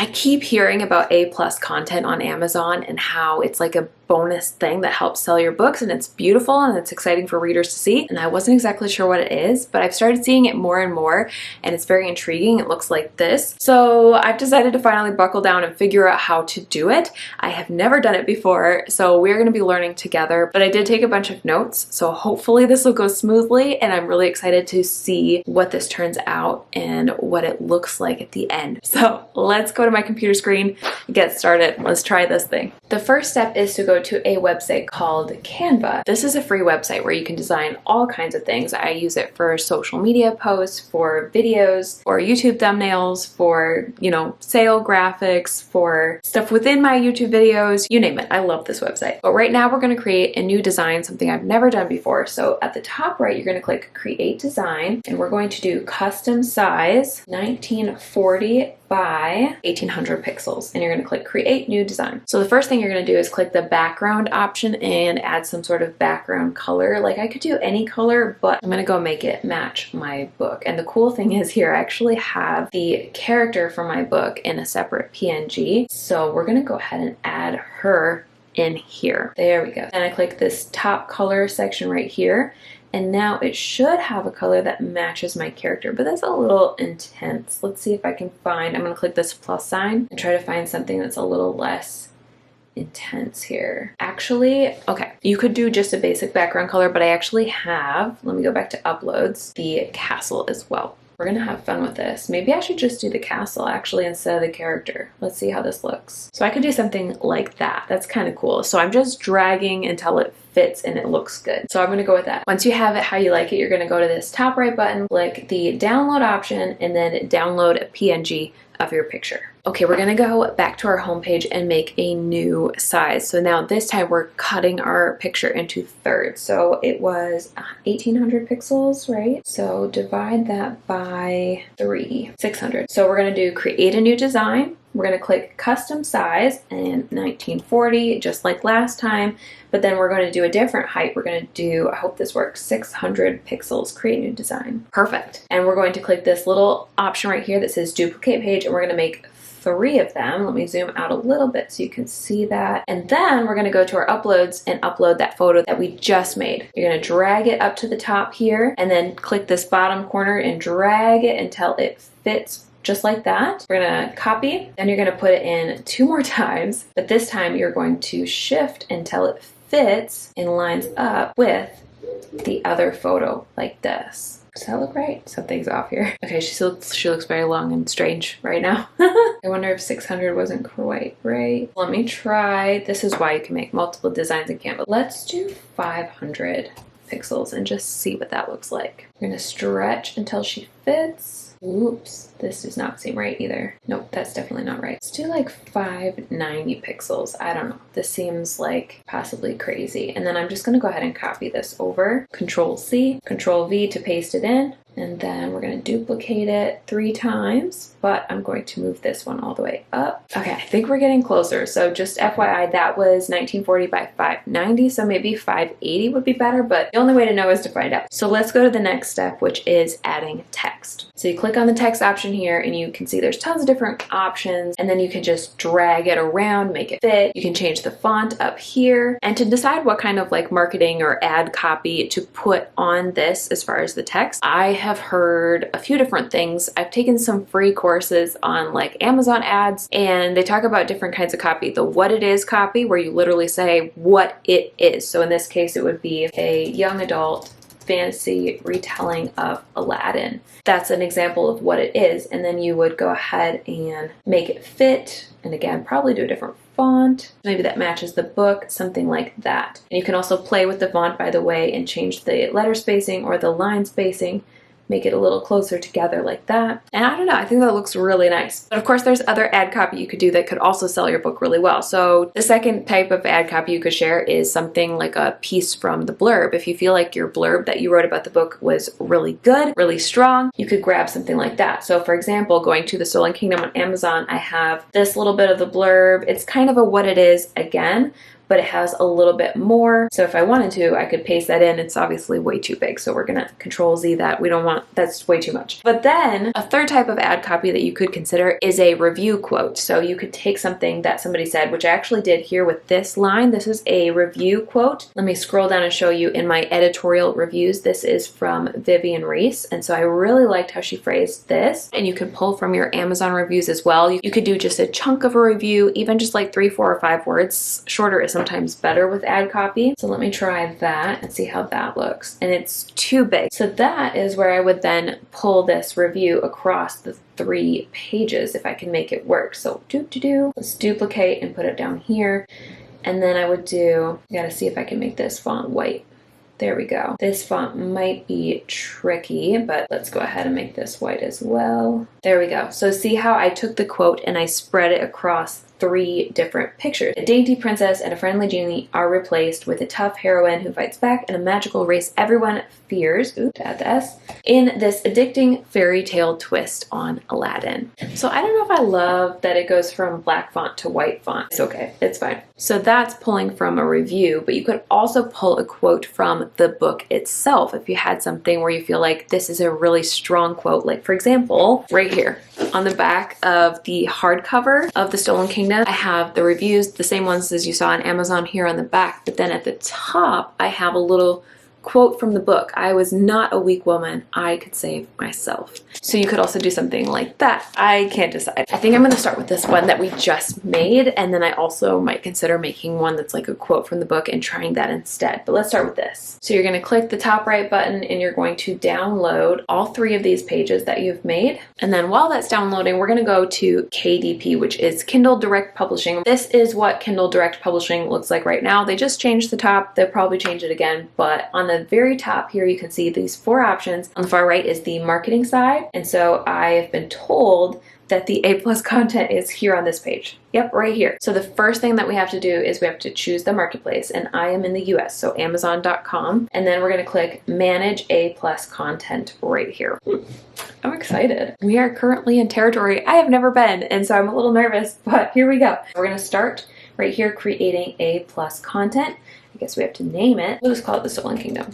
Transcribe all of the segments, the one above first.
I keep hearing about A+ content on Amazon and how it's like a bonus thing that helps sell your books, and it's beautiful and it's exciting for readers to see. And I wasn't exactly sure what it is, but I've started seeing it more and more, and it's very intriguing. It looks like this. So I've decided to finally buckle down and figure out how to do it. I have never done it before, so we're going to be learning together, but I did take a bunch of notes, so hopefully this will go smoothly, and I'm really excited to see what this turns out and what it looks like at the end. So let's go to my computer screen and get started. Let's try this thing. The first step is to go to a website called Canva. This is a free website where you can design all kinds of things. I use it for social media posts, for videos, for YouTube thumbnails, for, sale graphics, for stuff within my YouTube videos, you name it. I love this website. But right now we're going to create a new design, something I've never done before. So at the top right, you're going to click Create Design, and we're going to do custom size 1940 by 1800 pixels, and you're going to click Create New Design. So the first thing you're going to do is click the background option and add some sort of background color. Like, I could do any color, but I'm going to go make it match my book. And the cool thing is here, I actually have the character for my book in a separate PNG. So we're going to go ahead and add her in here. There we go. And I click this top color section right here. And now it should have a color that matches my character, but that's a little intense. Let's see if I can find, I'm gonna click this plus sign and try to find something that's a little less intense here. Actually, okay, you could do just a basic background color, but I actually have, let me go back to uploads, the castle as well. We're gonna have fun with this. Maybe I should just do the castle actually instead of the character. Let's see how this looks. So I could do something like that. That's kind of cool. So I'm just dragging until it fits and it looks good. So I'm gonna go with that. Once you have it how you like it, you're gonna go to this top right button, click the download option, and then download a PNG of your picture. Okay, we're gonna go back to our homepage and make a new size. So now this time we're cutting our picture into thirds. So it was 1800 pixels, right? So divide that by 3, 600. So we're gonna do create a new design. We're gonna click custom size and 1940, just like last time, but then we're gonna do a different height. We're gonna do, I hope this works, 600 pixels, create new design. Perfect. And we're going to click this little option right here that says duplicate page, and we're gonna make 3 of them. Let me zoom out a little bit so you can see that. And then we're gonna go to our uploads and upload that photo that we just made. You're gonna drag it up to the top here, and then click this bottom corner and drag it until it fits just like that. We're gonna copy, then you're gonna put it in 2 more times, but this time you're going to shift until it fits and lines up with the other photo like this. Does that look right? Something's off here. Okay, she looks very long and strange right now. I wonder if 600 wasn't quite right. Let me try. This is why you can make multiple designs in Canva. Let's do 500 pixels and just see what that looks like. We're gonna stretch until she fits. Oops, this does not seem right either. Nope, that's definitely not right. Let's do like 590 pixels. I don't know. This seems like possibly crazy. And then I'm just gonna go ahead and copy this over. Control C, Control V to paste it in. And then we're gonna duplicate it 3 times, but I'm going to move this one all the way up. Okay, I think we're getting closer. So just FYI, that was 1940 by 590, so maybe 580 would be better, but the only way to know is to find out. So let's go to the next step, which is adding text. So you click on the text option here, and you can see there's tons of different options, and then you can just drag it around, make it fit. You can change the font up here, and to decide what kind of like marketing or ad copy to put on this as far as the text, I have heard a few different things. I've taken some free courses on like Amazon ads, and they talk about different kinds of copy. The what it is copy, where you literally say what it is. So in this case, it would be a young adult fantasy retelling of Aladdin. That's an example of what it is. And then you would go ahead and make it fit. And again, probably do a different font. Maybe that matches the book, something like that. And you can also play with the font, by the way, and change the letter spacing or the line spacing. Make it a little closer together like that. And I don't know, I think that looks really nice. But of course, there's other ad copy you could do that could also sell your book really well. So the second type of ad copy you could share is something like a piece from the blurb. If you feel like your blurb that you wrote about the book was really good, really strong, you could grab something like that. So for example, going to the Stolen Kingdom on Amazon, I have this little bit of the blurb. It's kind of a what it is again, but it has a little bit more. So if I wanted to, I could paste that in. It's obviously way too big, so we're gonna Control Z that. We don't want, that's way too much. But then a third type of ad copy that you could consider is a review quote. So you could take something that somebody said, which I actually did here with this line. This is a review quote. Let me scroll down and show you in my editorial reviews. This is from Vivian Reese, and so I really liked how she phrased this. And you can pull from your Amazon reviews as well. You could do just a chunk of a review, even just like 3, 4, or 5 words. Shorter is sometimes better with ad copy. So let me try that and see how that looks. And it's too big. So that is where I would then pull this review across the 3 pages if I can make it work. So let's duplicate and put it down here. And then I would I gotta see if I can make this font white. There we go. This font might be tricky, but let's go ahead and make this white as well. There we go. So see how I took the quote and I spread it across 3 different pictures. A dainty princess and a friendly genie are replaced with a tough heroine who fights back and a magical race everyone fears, add the S, in this addicting fairy tale twist on Aladdin. So I don't know if I love that it goes from black font to white font. It's okay, it's fine. So that's pulling from a review, but you could also pull a quote from the book itself if you had something where you feel like this is a really strong quote. Like for example, right here on the back of the hardcover of The Stolen Kingdom, I have the reviews, the same ones as you saw on Amazon here on the back, but then at the top, I have a little quote from the book. I was not a weak woman. I could save myself. So you could also do something like that. I can't decide. I think I'm going to start with this one that we just made, and then I also might consider making one that's like a quote from the book and trying that instead. But let's start with this. So you're going to click the top right button and you're going to download all 3 of these pages that you've made. And then while that's downloading, we're going to go to KDP, which is Kindle Direct Publishing. This is what Kindle Direct Publishing looks like right now. They just changed the top. They'll probably change it again, but on the very top here, you can see these 4 options. On the far right is the marketing side. And so I have been told that the A+ content is here on this page. Yep, right here. So the first thing that we have to do is we have to choose the marketplace, and I am in the US, so Amazon.com. And then we're gonna click Manage A+ Content right here. I'm excited. We are currently in territory I have never been, and so I'm a little nervous, but here we go. We're gonna start right here creating A+ content. I guess we have to name it. We'll just call it The Stolen Kingdom.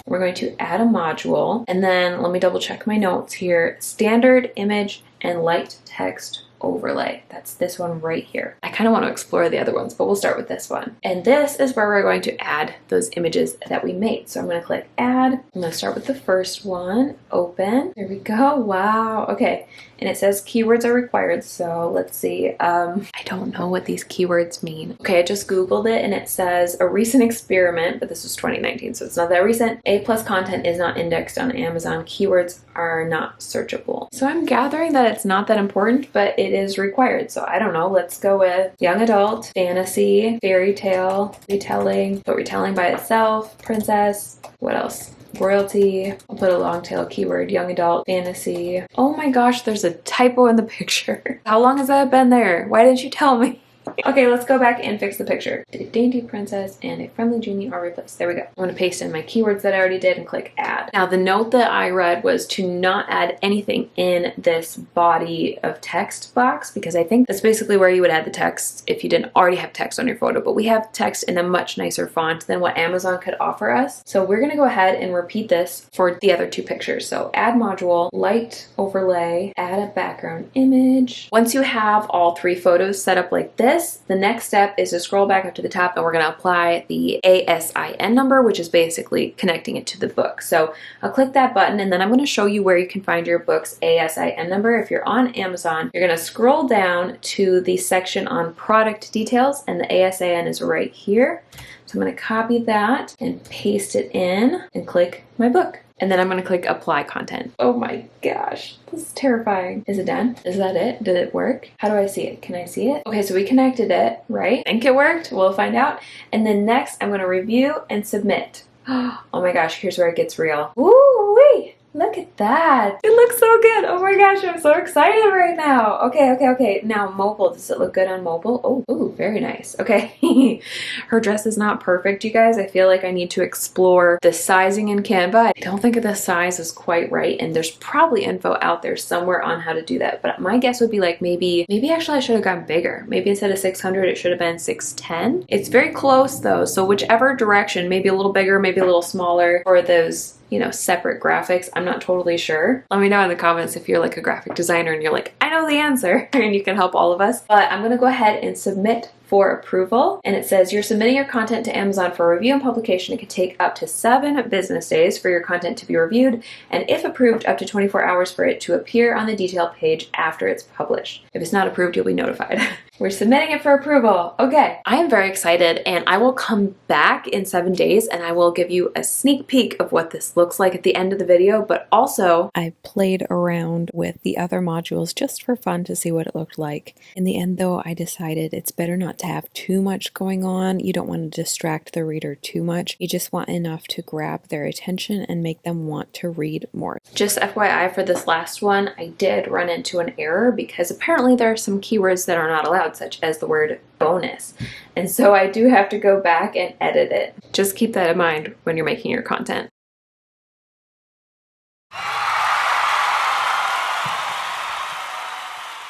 We're going to add a module, and then let me double check my notes here. Standard image and light text overlay. That's this one right here. I kind of want to explore the other ones, but we'll start with this one. And this is where we're going to add those images that we made. So I'm going to click add. I'm going to start with the first one. Open. There we go. Wow. Okay. And it says keywords are required. So let's see. I don't know what these keywords mean. Okay, I just Googled it and it says a recent experiment, but this was 2019, so it's not that recent. A+ content is not indexed on Amazon. Keywords are not searchable. So I'm gathering that it's not that important, but it is required. So I don't know. Let's go with young adult, fantasy, fairy tale, retelling, but retelling by itself, princess, what else? Royalty. I'll put a long tail keyword, young adult, fantasy. Oh my gosh, there's a typo in the picture. How long has that been there? Why didn't you tell me? Okay, let's go back and fix the picture. A dainty princess and a friendly genie are replaced. There we go. I'm going to paste in my keywords that I already did and click add. Now the note that I read was to not add anything in this body of text box, because I think that's basically where you would add the text if you didn't already have text on your photo, but we have text in a much nicer font than what Amazon could offer us. So we're going to go ahead and repeat this for the other 2 pictures. So add module, light overlay, add a background image. Once you have all 3 photos set up like this, the next step is to scroll back up to the top and we're going to apply the ASIN number, which is basically connecting it to the book. So I'll click that button and then I'm going to show you where you can find your book's ASIN number. If you're on Amazon, you're going to scroll down to the section on product details and the ASIN is right here. So I'm going to copy that and paste it in and click my book. And then I'm going to click apply content. Oh my gosh, this is terrifying. Is it done? Is that it? Did it work? How do I see it? Can I see it? Okay, so we connected it, right? I think it worked. We'll find out. And then next I'm going to review and submit. Oh my gosh, here's where it gets real. Woo-wee! Look at that. It looks so good. Oh my gosh, I'm so excited right now. Okay. Now mobile, does it look good on mobile? Oh, very nice. Okay. Her dress is not perfect, you guys. I feel like I need to explore the sizing in Canva. I don't think the size is quite right, and there's probably info out there somewhere on how to do that. But my guess would be like maybe actually I should have gone bigger. Maybe instead of 600, it should have been 610. It's very close though. So whichever direction, maybe a little bigger, maybe a little smaller, or those, you know, separate graphics. I'm not totally sure. Let me know in the comments if you're like a graphic designer and you're like, I know the answer, and you can help all of us. But I'm gonna go ahead and submit for approval. And it says you're submitting your content to Amazon for review and publication. It can take up to 7 business days for your content to be reviewed, and if approved, up to 24 hours for it to appear on the detail page after it's published. If it's not approved, you'll be notified. We're submitting it for approval. Okay. I am very excited, and I will come back in 7 days and I will give you a sneak peek of what this looks like at the end of the video, but also I played around with the other modules just for fun to see what it looked like. In the end though, I decided it's better not to have too much going on. You don't want to distract the reader too much. You just want enough to grab their attention and make them want to read more. Just FYI, for this last one, I did run into an error because apparently there are some keywords that are not allowed, such as the word bonus. And so I do have to go back and edit it. Just keep that in mind when you're making your content.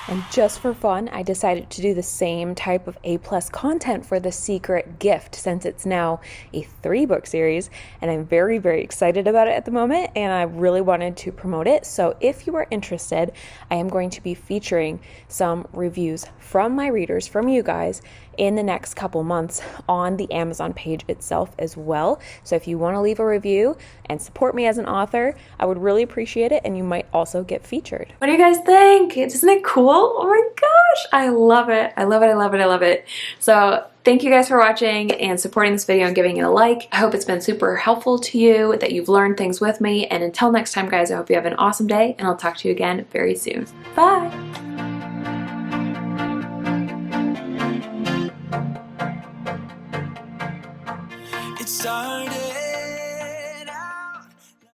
And just for fun, I decided to do the same type of A+ content for The Secret Gift, since it's now a 3-book series, and I'm very, very excited about it at the moment, and I really wanted to promote it. So if you are interested, I am going to be featuring some reviews from my readers, from you guys, in the next couple months on the Amazon page itself as well. So if you want to leave a review and support me as an author, I would really appreciate it, and you might also get featured. What do you guys think? Isn't it cool? Oh my gosh, I love it. I love it. So thank you guys for watching and supporting this video and giving it a like. I hope it's been super helpful to you, that you've learned things with me. And until next time, guys, I hope you have an awesome day, and I'll talk to you again very soon. Bye. It started